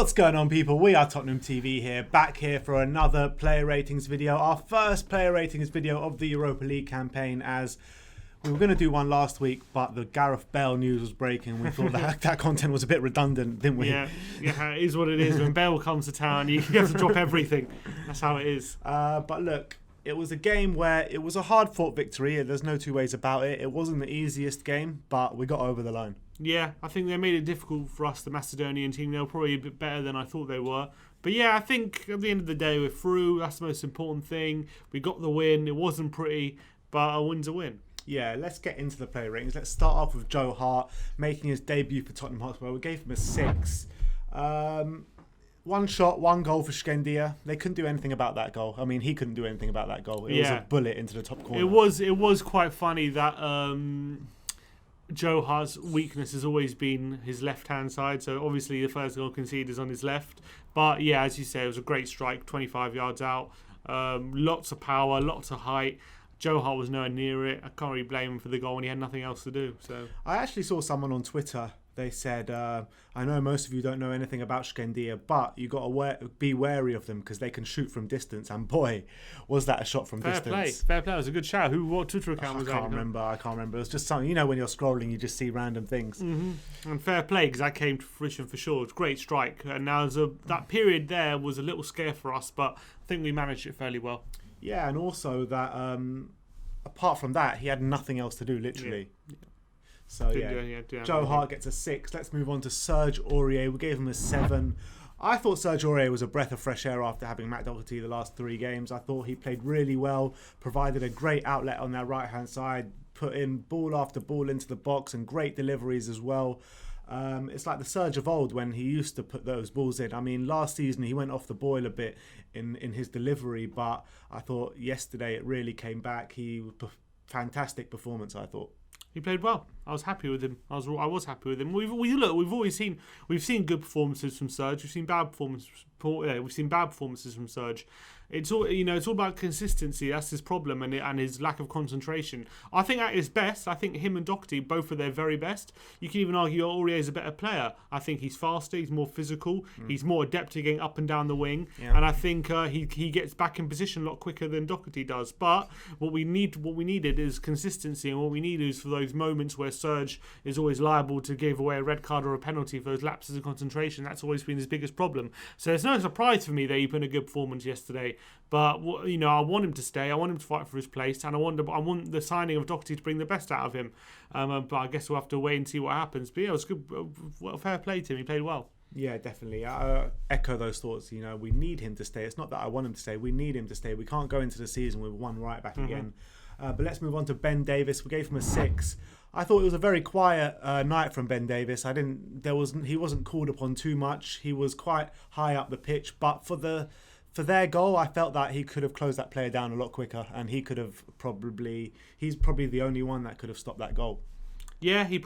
What's going on, people? We are Tottenham TV here, back here for another player ratings video, our first player ratings video of the Europa League campaign, as we were going to do one last week, but the Gareth Bale news was breaking. We thought that content was a bit redundant, didn't we? Yeah, it is what it is. When Bale comes to town, you have to drop everything. That's how it is. But look, it was a game where it was a hard-fought victory. There's no two ways about it. It wasn't the easiest game, but we got over the line. Yeah, I think they made it difficult for us, the Macedonian team. They were probably a bit better than I thought they were. But yeah, I think at the end of the day, we're through. That's the most important thing. We got the win. It wasn't pretty, but a win's a win. Yeah, let's get into the player ratings. Let's start off with Joe Hart, making his debut for Tottenham Hotspur. We gave him a 6. One shot, one goal for Shkëndija. They couldn't do anything about that goal. I mean, he couldn't do anything about that goal. It was a bullet into the top corner. It was quite funny that Joe Hart's weakness has always been his left-hand side. So obviously the first goal conceded is on his left. But yeah, as you say, it was a great strike, 25 yards out. Lots of power, lots of height. Joe Hart was nowhere near it. I can't really blame him for the goal when he had nothing else to do. So I actually saw someone on Twitter. They said, I know most of you don't know anything about Shkëndija, but you got to be wary of them because they can shoot from distance. And boy, was that a shot from distance. Fair play. It was a good shout. What Twitter account was that? I can't remember. It was just something, when you're scrolling, you just see random things. Mm-hmm. And fair play, because that came to fruition for sure. It's a great strike. And now that period there was a little scare for us, but I think we managed it fairly well. Yeah, and also that apart from that, he had nothing else to do, literally. Yeah. So Joe Hart gets a 6. Let's move on to Serge Aurier. We gave him a 7. I thought Serge Aurier was a breath of fresh air after having Matt Doherty the last 3 games. I thought he played really well, provided a great outlet on that right-hand side, put in ball after ball into the box and great deliveries as well. It's like the Serge of old when he used to put those balls in. I mean, last season he went off the boil a bit in his delivery, but I thought yesterday it really came back. Fantastic performance, I thought. He played well. I was happy with him. I was happy with him. We've seen good performances from Serge. We've seen bad performances. From Serge. It's all about consistency. That's his problem and his lack of concentration. I think at his best, I think him and Doherty both are their very best. You can even argue Aurier is a better player. I think he's faster. He's more physical. He's more adept at getting up and down the wing. Yeah. And I think he gets back in position a lot quicker than Doherty does. But what we needed is consistency, and what we need is for those moments where Serge is always liable to give away a red card or a penalty for those lapses of concentration. That's always been his biggest problem. So it's no surprise for me that he put in a good performance yesterday. But I want him to stay. I want him to fight for his place, and I want the signing of Doherty to bring the best out of him. But I guess we'll have to wait and see what happens. But yeah, it was good. Well, fair play to him. He played well. Yeah, definitely. I echo those thoughts. We need him to stay. It's not that I want him to stay. We need him to stay. We can't go into the season with one right back again. But let's move on to Ben Davies. We gave him a 6. I thought it was a very quiet night from Ben Davies. He wasn't called upon too much. He was quite high up the pitch, but for their goal, I felt that he could have closed that player down a lot quicker, and he's probably the only one that could have stopped that goal. Yeah, he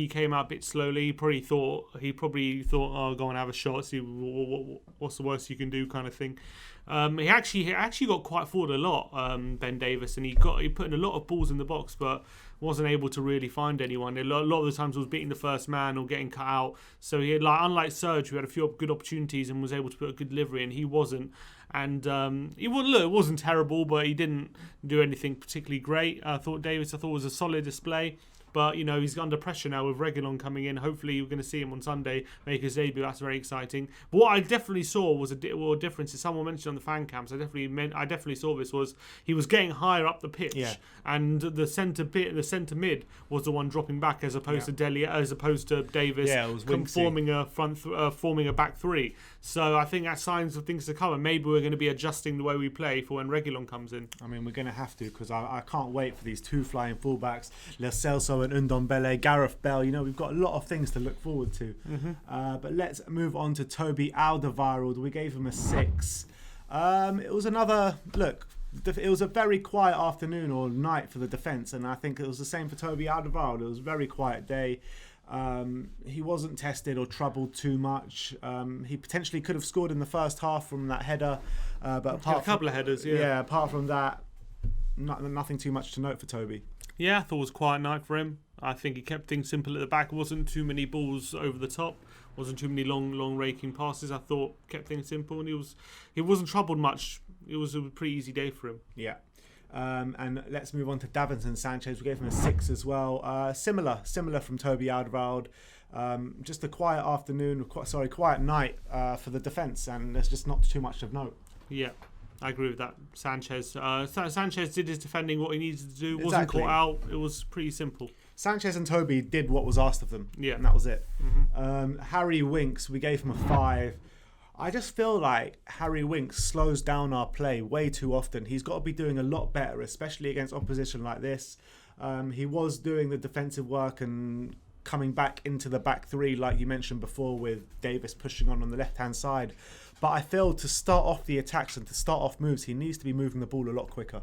came out a bit slowly. He probably thought, oh, go and have a shot, see what's the worst you can do, kind of thing. He actually got quite forward a lot, Ben Davies, and he put in a lot of balls in the box, but wasn't able to really find anyone. A lot of the times was beating the first man or getting cut out. So he had, unlike Serge, who had a few good opportunities and was able to put a good delivery, and he wasn't. And it wasn't terrible, but he didn't do anything particularly great. I thought Davies was a solid display. But, he's under pressure now with Reguilón coming in. Hopefully, we're going to see him on Sunday make his debut. That's very exciting. But what I definitely saw was a difference. As someone mentioned on the fan camps, I definitely saw this was he was getting higher up the pitch, and the centre mid was the one dropping back as opposed to Davies forming a back three. So I think that's signs of things to come, and maybe we're going to be adjusting the way we play for when Reguilón comes in. I mean, we're going to have to, because I can't wait for these 2 flying fullbacks, Lo Celso and Ndombele, Gareth Bale. We've got a lot of things to look forward to. But let's move on to Toby Alderweireld. We gave him a 6. It was another look. It was a very quiet afternoon or night for the defence, and I think it was the same for Toby Alderweireld. It was a very quiet day. He wasn't tested or troubled too much. He potentially could have scored in the first half from that header, but a couple of headers. Yeah. Apart from that, nothing too much to note for Toby. Yeah, I thought it was a quiet night for him. I think he kept things simple at the back. Wasn't too many balls over the top. Wasn't too many long raking passes. I thought kept things simple, and he wasn't troubled much. It was a pretty easy day for him. Yeah. And let's move on to Davinson Sanchez. We gave him a 6 as well. Similar from Toby Alderweireld. Just a quiet afternoon, quiet night for the defence, and there's just not too much of note. Yeah, I agree with that. Sanchez did his defending what he needed to do. Exactly. Wasn't caught out. It was pretty simple. Sanchez and Toby did what was asked of them. Yeah, and that was it. Mm-hmm. Harry Winks, we gave him a 5. I just feel like Harry Winks slows down our play way too often. He's got to be doing a lot better, especially against opposition like this. He was doing the defensive work and coming back into the back three, like you mentioned before, with Davis pushing on the left-hand side. But I feel to start off the attacks and to start off moves, he needs to be moving the ball a lot quicker.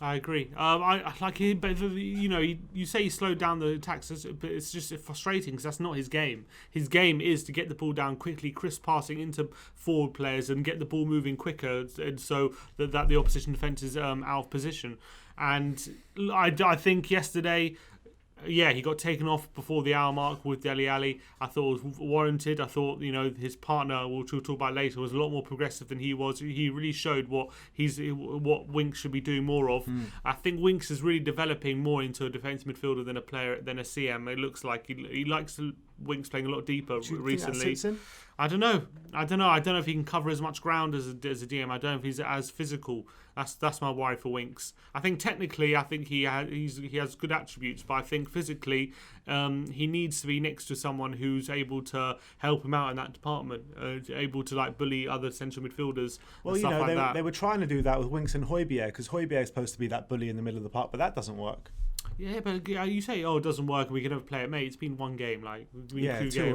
I agree. I like him, but you say he slowed down the attacks, but it's just frustrating because that's not his game. His game is to get the ball down quickly, crisp passing into forward players and get the ball moving quicker, and so that the opposition defence is out of position. And I think yesterday, yeah, he got taken off before the hour mark with Dele Alli. I thought it was warranted. I thought, his partner, which we'll talk about later, was a lot more progressive than he was. He really showed what Winks should be doing more of. I think Winks is really developing more into a defensive midfielder than a CM. It looks like he likes Winks playing a lot deeper recently. Think that suits him? I don't know if he can cover as much ground as a DM. I don't know if he's as physical. That's my worry for Winks. I think technically, he has good attributes, but I think physically, he needs to be next to someone who's able to help him out in that department, able to bully other central midfielders. Well, and stuff like that. They were trying to do that with Winks and Højbjerg, because Højbjerg is supposed to be that bully in the middle of the park, but that doesn't work. Yeah, but you say, it doesn't work and we can never play it, mate. It's been one game,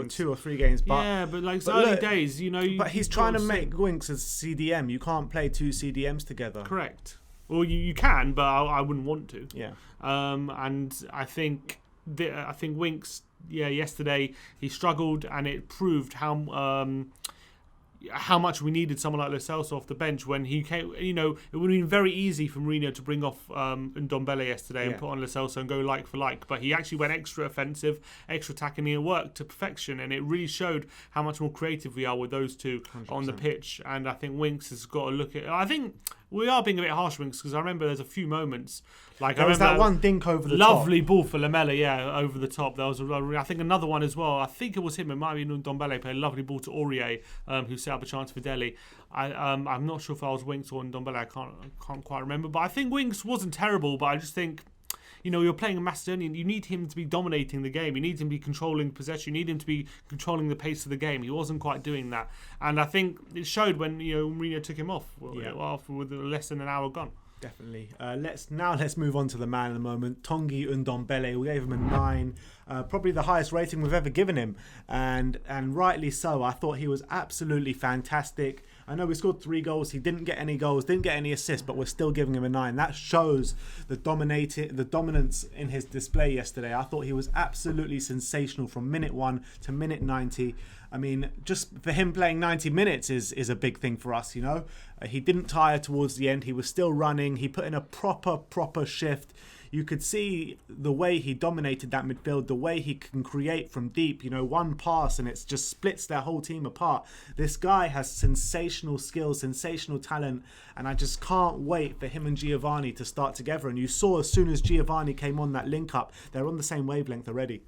two or three games. But, yeah, but it's early days, But he's trying to make Winks as CDM. You can't play two CDMs together. Correct. Well, you can, but I wouldn't want to. Yeah. And I think Winks, yesterday he struggled, and it proved how much we needed someone like Lo Celso off the bench when he came. It would have been very easy for Mourinho to bring off Ndombele yesterday and put on Lo Celso and go like for like, but he actually went extra offensive, extra attacking, and it worked to perfection, and it really showed how much more creative we are with those two 100%. On the pitch. And I think Winks has got to look at. I think we are being a bit harsh, Winks, because I remember there's a few moments. There was that one dink over the lovely top. Ball for Lamela, over the top. There was, I think, another one as well. I think it was him. It might have been Ndombele played a lovely ball to Aurier, who set up a chance for Dele. I'm not sure if I was Winks or Ndombele. I can't quite remember. But I think Winks wasn't terrible. But I just think, you're playing a Macedonian. You need him to be dominating the game. You need him to be controlling possession. You need him to be controlling the pace of the game. He wasn't quite doing that. And I think it showed when Mourinho took him off after with less than an hour gone. Definitely. Let's move on to the man of the moment, Tanguy Ndombele. We gave him a 9, probably the highest rating we've ever given him, and rightly so. I thought he was absolutely fantastic. I know we scored 3 goals. He didn't get any goals, didn't get any assists, but we're still giving him a 9. That shows the dominance in his display yesterday. I thought he was absolutely sensational from minute 1 to minute 90. I mean, just for him playing 90 minutes is a big thing for us, He didn't tire towards the end. He was still running. He put in a proper shift. You could see the way he dominated that midfield, the way he can create from deep, one pass and it just splits their whole team apart. This guy has sensational skills, sensational talent, and I just can't wait for him and Giovanni to start together. And you saw as soon as Giovanni came on that link up, they're on the same wavelength already.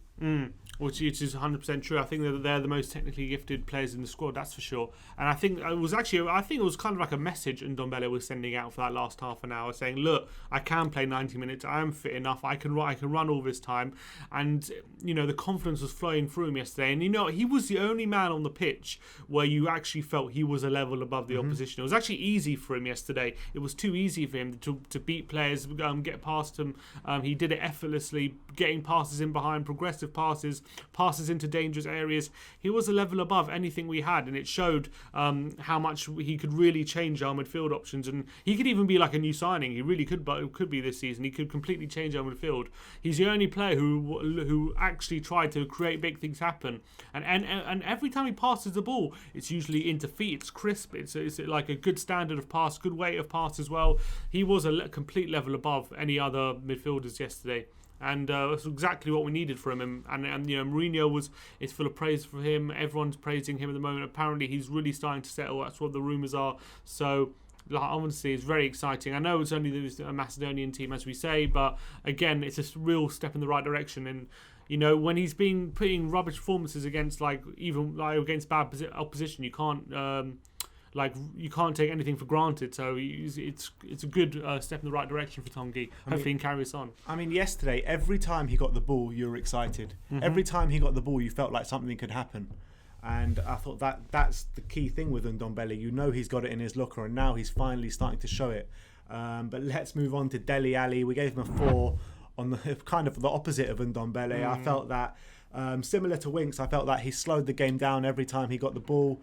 Which is 100% true. I think that they're the most technically gifted players in the squad, that's for sure. And I think it was kind of like a message Ndombele was sending out for that last half an hour, saying, "Look, I can play 90 minutes. I am fit enough. I can run all this time." And the confidence was flowing through him yesterday. And he was the only man on the pitch where you actually felt he was a level above the opposition. It was actually easy for him yesterday. It was too easy for him to beat players, get past them. He did it effortlessly, getting passes in behind, progressive passes into dangerous areas. He was a level above anything we had, and it showed how much he could really change our midfield options. And he could even be like a new signing. He really could be this season. He could completely change our midfield. He's the only player who actually tried to create big things happen. And every time he passes the ball, it's usually into feet. It's crisp. It's like a good standard of pass, good weight of pass as well. He was a complete level above any other midfielders yesterday. And that's exactly what we needed from him. And you know, Mourinho is full of praise for him. Everyone's praising him at the moment. Apparently, he's really starting to settle. That's what the rumours are. So, like, honestly, it's very exciting. I know it's only a Macedonian team, as we say, but again, it's a real step in the right direction. And you know, when he's been putting rubbish performances against, even against bad opposition, you can't. You can't take anything for granted, so it's a good step in the right direction for Tongi. Hopefully he can carry this on. I mean, yesterday, every time he got the ball, you were excited. Mm-hmm. Every time he got the ball, you felt like something could happen. And I thought that's the key thing with Ndombele. You know he's got it in his locker, and now he's finally starting to show it. But let's move on to Dele Alli. We gave him a 4 on the kind of the opposite of Ndombele. I felt that, similar to Winks, I felt that he slowed the game down every time he got the ball.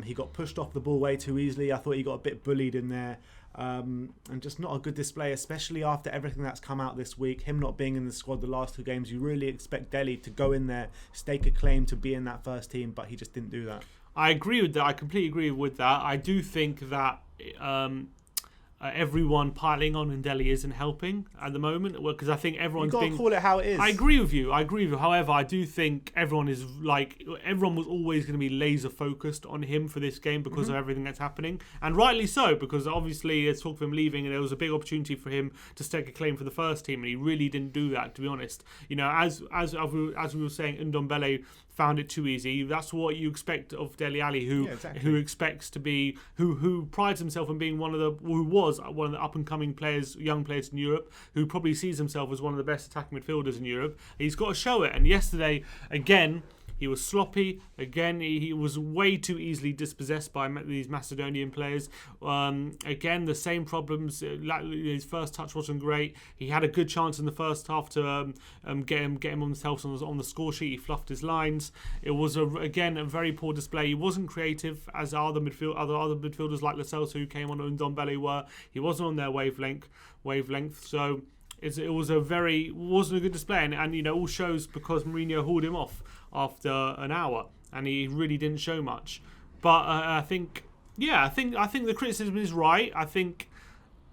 He got pushed off the ball way too easily. I thought he got a bit bullied in there. And just not a good display, especially after everything that's come out this week. Him not being in the squad the last 2 games, you really expect Dele to go in there, stake a claim to be in that first team, but he just didn't do that. I agree with that. I completely agree with that. I do think that everyone piling on Ndombele isn't helping at the moment, because I think everyone's You've got to call it how it is. I agree with you. However, I do think everyone was always going to be laser focused on him for this game because of everything that's happening, and rightly so, because obviously there's talk of him leaving, and there was a big opportunity for him to stake a claim for the first team, and he really didn't do that, to be honest. You know, as we were saying, Ndombele found it too easy. That's what you expect of Dele Alli, who expects to be, who prides himself on being one of the up and coming players, young players in Europe, who probably sees himself as one of the best attacking midfielders in Europe. He's got to show it. And yesterday, again, he was sloppy. Again, he was way too easily dispossessed by these Macedonian players. Again, the same problems. His first touch wasn't great. He had a good chance in the first half to get him himself on the score sheet. He fluffed his lines. It was again a very poor display. He wasn't creative as other midfielders like Lo Celso, who came on, and Ndombele were. He wasn't on their wavelength. So it wasn't a good display, and you know, all shows because Mourinho hauled him off after an hour, and he really didn't show much. But I think the criticism is right. I think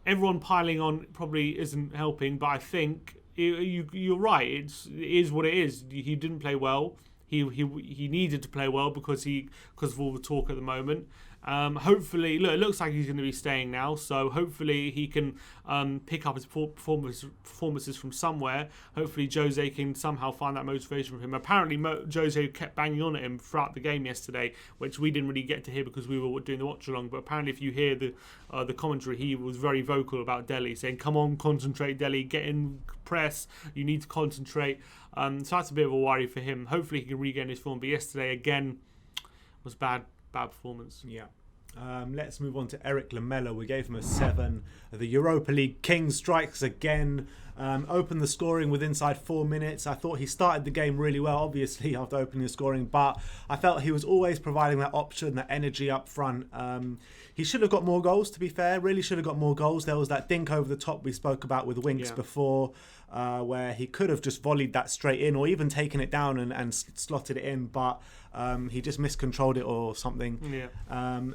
everyone piling on probably isn't helping, but I think you're right. It is what it is. He didn't play well. He needed to play well because of all the talk at the moment. Hopefully, it looks like he's going to be staying now, so hopefully he can pick up his performances from somewhere. Hopefully Jose can somehow find that motivation from him. Apparently Jose kept banging on at him throughout the game yesterday, which we didn't really get to hear because we were doing the watch along, but apparently if you hear the commentary, he was very vocal about Dele, saying, come on, concentrate Dele, get in press, you need to concentrate. So that's a bit of a worry for him. Hopefully he can regain his form, but yesterday again was bad performance. Yeah. Let's move on to Eric Lamela. We gave him a 7. The Europa League King strikes again. Opened the scoring with inside 4 minutes. I thought he started the game really well, obviously, after opening the scoring, but I felt he was always providing that option, that energy up front. He should have got more goals, to be fair. Really should have got more goals. There was that dink over the top we spoke about with Winks before, where he could have just volleyed that straight in or even taken it down and slotted it in, but he just miscontrolled it or something.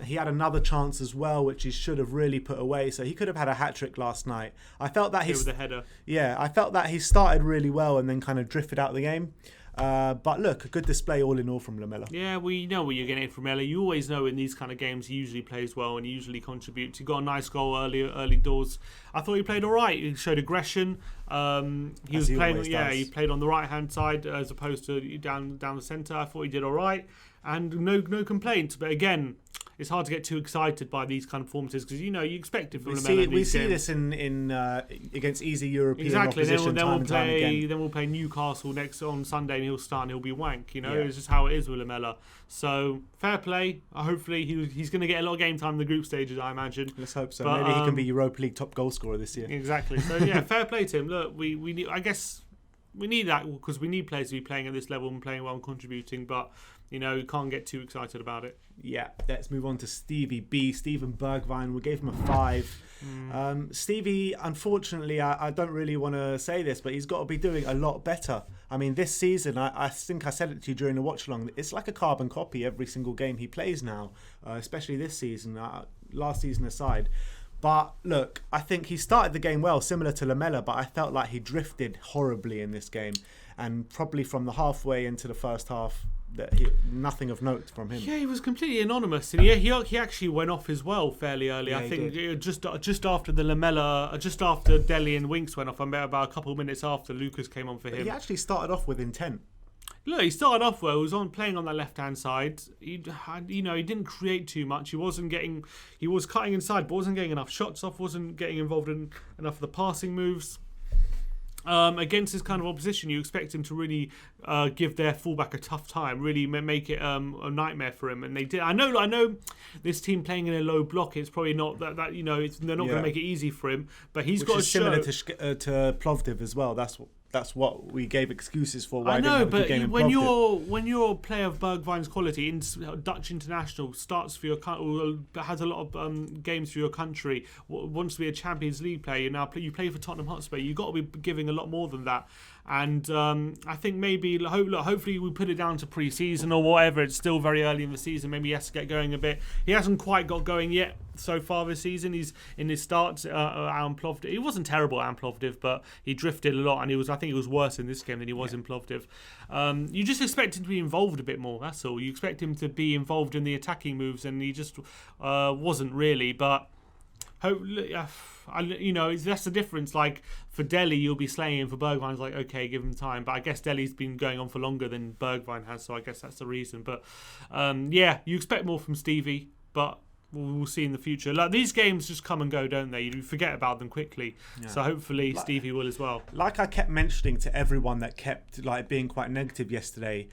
He had another chance as well, which he should have really put away, so he could have had a hat-trick last night. I felt that with the header. Yeah, I felt that he started really well and then kind of drifted out of the game. But look, a good display all in all from Lamela. Yeah, we know what you're getting from Lamela. You always know in these kind of games he usually plays well and he usually contributes. He got a nice goal early doors. I thought he played all right. He showed aggression. He played on the right hand side as opposed to down the centre. I thought he did all right, and no complaints. But again, it's hard to get too excited by these kind of performances because you expect it from Lamela. We see this in against easy European opposition. Then we'll play Newcastle next on Sunday, and he'll start and he'll be wank. It's just how it is with Lamela. So fair play. Hopefully he's going to get a lot of game time in the group stages, I imagine. Let's hope so. But, maybe he can be Europa League top goal scorer this year. Exactly. So yeah, fair play to him. Look, we need, I guess we need that because we need players to be playing at this level and playing well and contributing. But you can't get too excited about it. Yeah, let's move on to Stevie B. Steven Bergwijn. We gave him a 5. Stevie, unfortunately, I don't really want to say this, but he's got to be doing a lot better. I mean, this season, I think I said it to you during the watch-along, it's like a carbon copy every single game he plays now, especially this season, last season aside. But look, I think he started the game well, similar to Lamela, but I felt like he drifted horribly in this game. And probably from the halfway into the first half, nothing of note from him. Yeah, he was completely anonymous, and he actually went off as well fairly early. I think just after the Lamela, just after Dele and Winks went off, about a couple of minutes after Lucas came on for him. He actually started off with intent. Look, he started off well. He was playing on that left-hand side. He didn't create too much. He was cutting inside, but wasn't getting enough shots off. Wasn't getting involved in enough of the passing moves. Against this kind of opposition, you expect him to really give their fullback a tough time, really make it a nightmare for him, and they did. I know this team playing in a low block, it's probably not that they're not going to make it easy for him, but he's got to show. Similar to Plovdiv as well. That's what we gave excuses for. Why I know, but when Plovdiv. you're a player of Bergwijn's quality, Dutch international, starts for your has a lot of games for your country, wants to be a Champions League player. You play for Tottenham Hotspur. You've got to be giving a lot more than that. And I think maybe hopefully we put it down to pre-season or whatever. It's still very early in the season. Maybe he has to get going a bit. He hasn't quite got going yet so far this season. He's in his starts at Plovdiv. He wasn't terrible at Plovdiv, but he drifted a lot, and I think he was worse in this game than he was in Plovdiv. You just expect him to be involved a bit more. That's all. You expect him to be involved in the attacking moves, and he just wasn't really. But hopefully, that's the difference. Like for Dele, you'll be slaying him. For Bergwijn's like, okay, give him time. But I guess Dele's been going on for longer than Bergwijn has, so I guess that's the reason. But you expect more from Stevie, but we'll see in the future. Like these games just come and go, don't they? You forget about them quickly. Yeah. So hopefully Stevie will as well. Like I kept mentioning to everyone that kept being quite negative yesterday,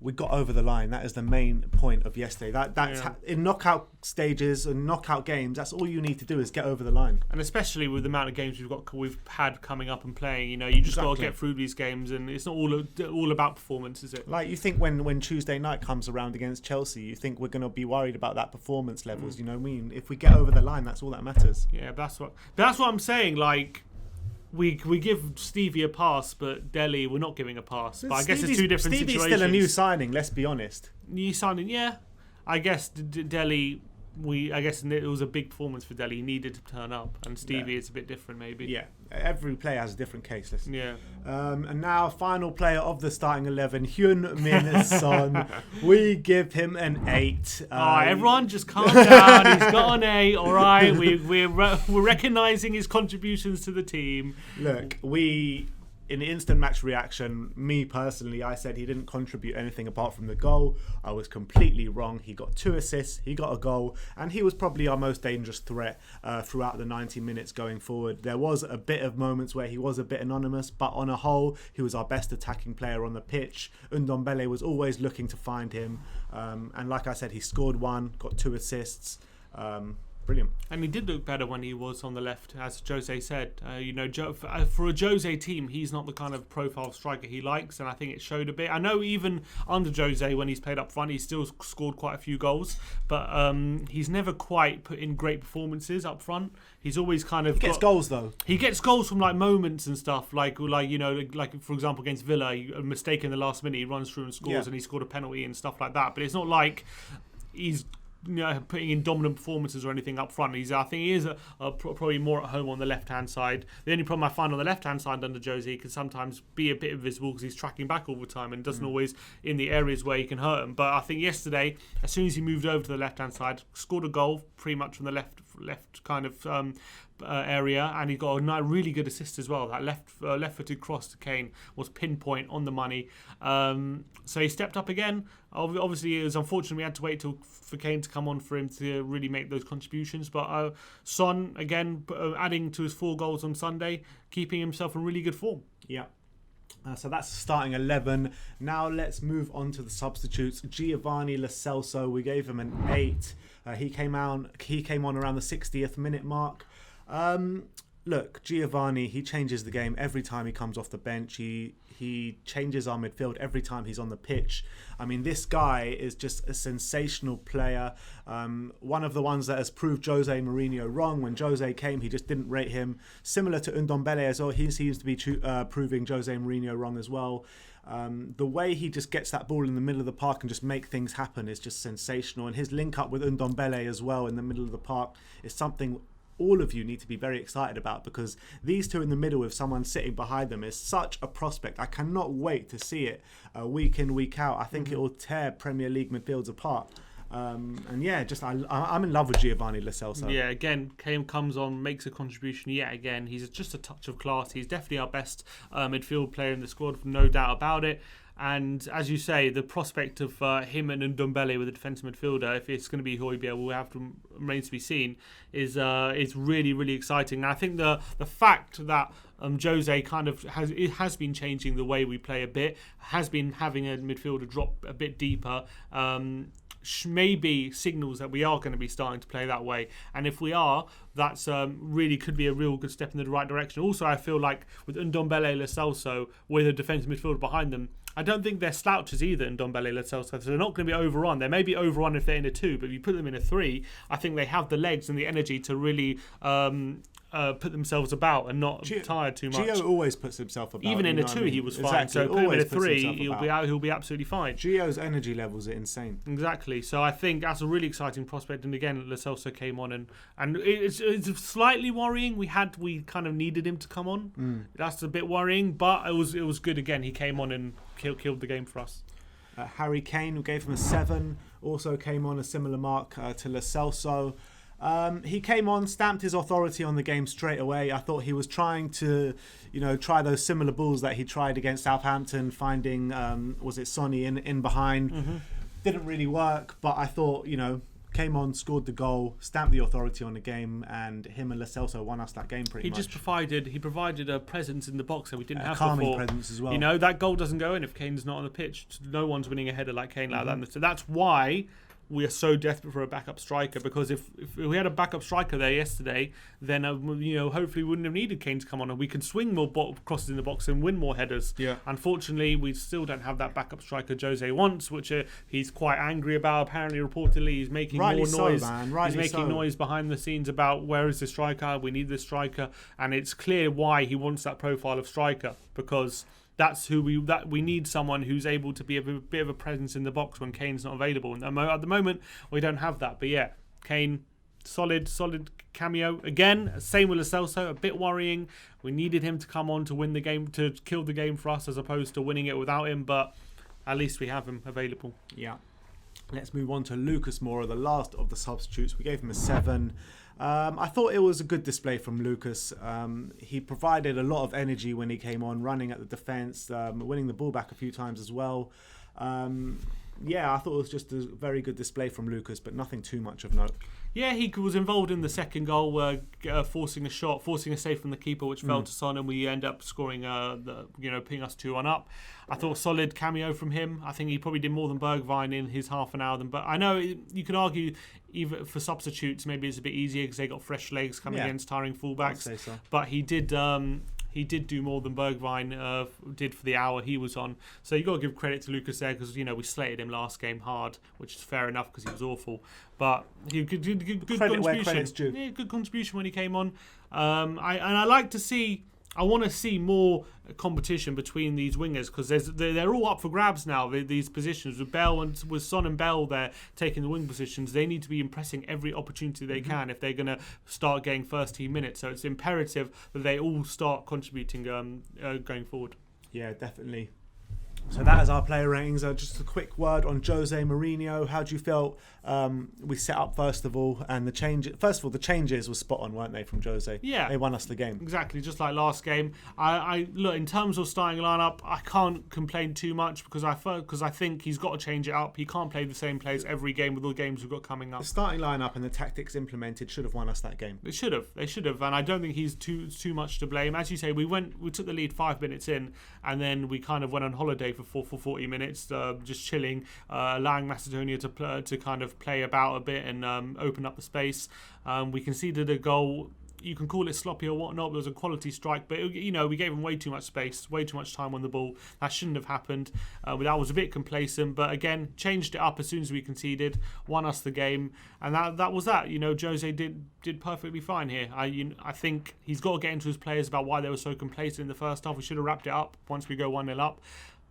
we got over the line. That is the main point of yesterday. That's in knockout stages and knockout games. That's all you need to do is get over the line. And especially with the amount of games we've had coming up and playing, you just got to get through these games, and it's not all about performance, is it? Like you think when Tuesday night comes around against Chelsea, you think we're going to be worried about that performance levels. You know what I mean? If we get over the line, that's all that matters. Yeah, that's what I'm saying. Like. We give Stevie a pass, but Dele we're not giving a pass. But I guess it's two different situations. Stevie's still a new signing, let's be honest. New signing, yeah. I guess Dele, I guess it was a big performance for Dele. He needed to turn up, and Stevie it's a bit different, maybe. Yeah, every player has a different case. Listen. Yeah. And now, final player of the starting 11, Heung-min Son. We give him an 8. Everyone, just calm down. He's got an 8. All right, we're recognising his contributions to the team. Look, in the instant match reaction, me personally, I said he didn't contribute anything apart from the goal. I was completely wrong. He got 2 assists, he got a goal, and he was probably our most dangerous threat throughout the 90 minutes going forward. There was a bit of moments where he was a bit anonymous, but on a whole, he was our best attacking player on the pitch. Ndombele was always looking to find him. And like I said, he scored 1, got 2 assists. Brilliant. And he did look better when he was on the left, as Jose said. For a Jose team, he's not the kind of profile striker he likes, and I think it showed a bit. I know even under Jose, when he's played up front, he still scored quite a few goals, but he's never quite put in great performances up front. He's always kind of gets goals though. He gets goals from moments and stuff, like for example against Villa, a mistake in the last minute, he runs through and scores, and he scored a penalty and stuff like that. But it's not like he's putting in dominant performances or anything up front. I think he is probably more at home on the left-hand side. The only problem I find on the left-hand side under Jose, he can sometimes be a bit invisible because he's tracking back all the time and doesn't always in the areas where he can hurt him. But I think yesterday, as soon as he moved over to the left-hand side, scored a goal pretty much from the left kind of area, and he got a really good assist as well. That left-footed cross to Kane was pinpoint on the money. So he stepped up again. Obviously, it was unfortunate we had to wait for Kane to come on for him to really make those contributions. But Son, again, adding to his 4 goals on Sunday, keeping himself in really good form. Yeah. So that's the starting 11. Now let's move on to the substitutes. Giovanni Lo Celso, we gave him an 8. He came on around the 60th minute mark. Look, Giovanni, he changes the game every time he comes off the bench. He changes our midfield every time he's on the pitch. I mean, this guy is just a sensational player. One of the ones that has proved Jose Mourinho wrong. When Jose came, he just didn't rate him. Similar to Ndombele as well, he seems to be proving Jose Mourinho wrong as well. The way he just gets that ball in the middle of the park and just make things happen is just sensational. And his link up with Ndombele as well in the middle of the park is something all of you need to be very excited about, because these two in the middle with someone sitting behind them is such a prospect. I cannot wait to see it week in, week out. I think it will tear Premier League midfields apart. And yeah, just I'm in love with Giovanni Lo Celso. Yeah, again, comes on, makes a contribution yet again. He's just a touch of class. He's definitely our best midfield player in the squad, no doubt about it. And as you say, the prospect of him and Ndombele with a defensive midfielder, if it's going to be Højbjerg, will have to remains to be seen, is really, really exciting. And I think the fact that Jose kind of has been changing the way we play a bit, has been having a midfielder drop a bit deeper, maybe signals that we are going to be starting to play that way. And if we are, that's really could be a real good step in the right direction. Also, I feel like with Ndombele, Lo Celso, with a defensive midfielder behind them, I don't think they're slouches either in Ndombele, Lo Celso. So they're not going to be overrun. They may be overrun if they're in a 2, but if you put them in a 3, I think they have the legs and the energy to really put themselves about and not tired too much. Gio always puts himself about. Even in a 2, he was fine. So put him in a 3, he'll be absolutely fine. Gio's energy levels are insane. Exactly. So I think that's a really exciting prospect. And again, Lo Celso came on, and it's slightly worrying. We kind of needed him to come on. That's a bit worrying, but it was good. Again, he came on and killed the game for us. Harry Kane, who gave him a 7, also came on a similar mark to Lo Celso. He came on, stamped his authority on the game straight away. I thought he was trying to, try those similar balls that he tried against Southampton, finding, was it Sonny in behind. Didn't really work, but I thought, came on, scored the goal, stamped the authority on the game, and him and Lo Celso won us that game pretty much. He provided a presence in the box that we didn't have calming before. Presence as well. That goal doesn't go in if Kane's not on the pitch. No one's winning a header like Kane like that. So that's why we are so desperate for a backup striker, because if we had a backup striker there yesterday, then hopefully we wouldn't have needed Kane to come on, and we can swing more crosses in the box and win more headers. Yeah. Unfortunately, we still don't have that backup striker Jose wants, which he's quite angry about. Apparently, reportedly, he's making more noise. He's making noise behind the scenes about where is the striker? We need this striker, and it's clear why he wants that profile of striker, because that's who we need, someone who's able to be a bit of a presence in the box when Kane's not available. And at the moment, we don't have that. But yeah, Kane, solid cameo. Again, same with Lo Celso, a bit worrying. We needed him to come on to win the game, to kill the game for us, as opposed to winning it without him. But at least we have him available. Yeah. Let's move on to Lucas Mora, the last of the substitutes. We gave him a 7. I thought it was a good display from Lucas. He provided a lot of energy when he came on, running at the defence, winning the ball back a few times as well. I thought it was just a very good display from Lucas, but nothing too much of note. Yeah, he was involved in the second goal, forcing a save from the keeper, which fell to Son, and we end up scoring, putting us 2-1 up. I thought solid cameo from him. I think he probably did more than Bergwijn in his half an hour. But I know you could argue, even for substitutes, maybe it's a bit easier because they got fresh legs coming against tiring fullbacks. I'd say so. But he did do more than Bergwijn did for the hour he was on. So you got to give credit to Lucas there, because we slated him last game hard, which is fair enough because he was awful. But he did good credit contribution. Where credit's due. Yeah, good contribution when he came on. I want to see more competition between these wingers, because they're all up for grabs now. These positions with Son and Bell, they're taking the wing positions. They need to be impressing every opportunity they can if they're going to start getting first team minutes. So it's imperative that they all start contributing going forward. Yeah, definitely. So that is our player ratings. Just a quick word on Jose Mourinho. How do you feel we set up first of all, and the changes were spot on, weren't they, from Jose? Yeah, they won us the game exactly, just like last game. I look, in terms of starting lineup, I can't complain too much, because I think he's got to change it up. He can't play the same players every game with all the games we've got coming up. The starting lineup and the tactics implemented should have won us that game. They should have, and I don't think he's too much to blame. As you say, we took the lead 5 minutes in, and then we kind of went on holiday for 40 minutes, just chilling, allowing Macedonia to kind of play about a bit and open up the space. We conceded a goal. You can call it sloppy or whatnot, but it was a quality strike. But we gave them way too much space, way too much time on the ball. That shouldn't have happened. That was a bit complacent, but again, changed it up as soon as we conceded, won us the game, and that was that. Jose did perfectly fine here. I think he's got to get into his players about why they were so complacent in the first half. We should have wrapped it up once we go 1-0 up,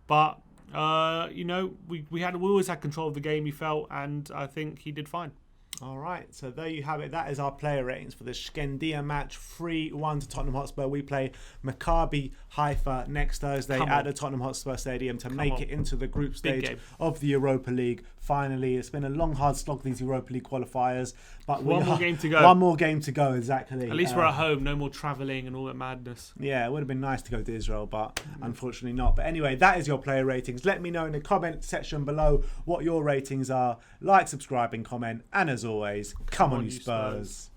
but we always had control of the game, he felt, and I think he did fine. All right, so there you have it. That is our player ratings for the Shkëndija match. 3-1 to Tottenham Hotspur. We play Maccabi Haifa next Thursday at the Tottenham Hotspur Stadium to make it into the group stage of the Europa League. Finally, it's been a long, hard slog, these Europa League qualifiers. But one more game to go. One more game to go, exactly. At least we're at home. No more travelling and all that madness. Yeah, it would have been nice to go to Israel, but unfortunately not. But anyway, that is your player ratings. Let me know in the comment section below what your ratings are. Like, subscribe, and comment. And as always, come on, you Spurs.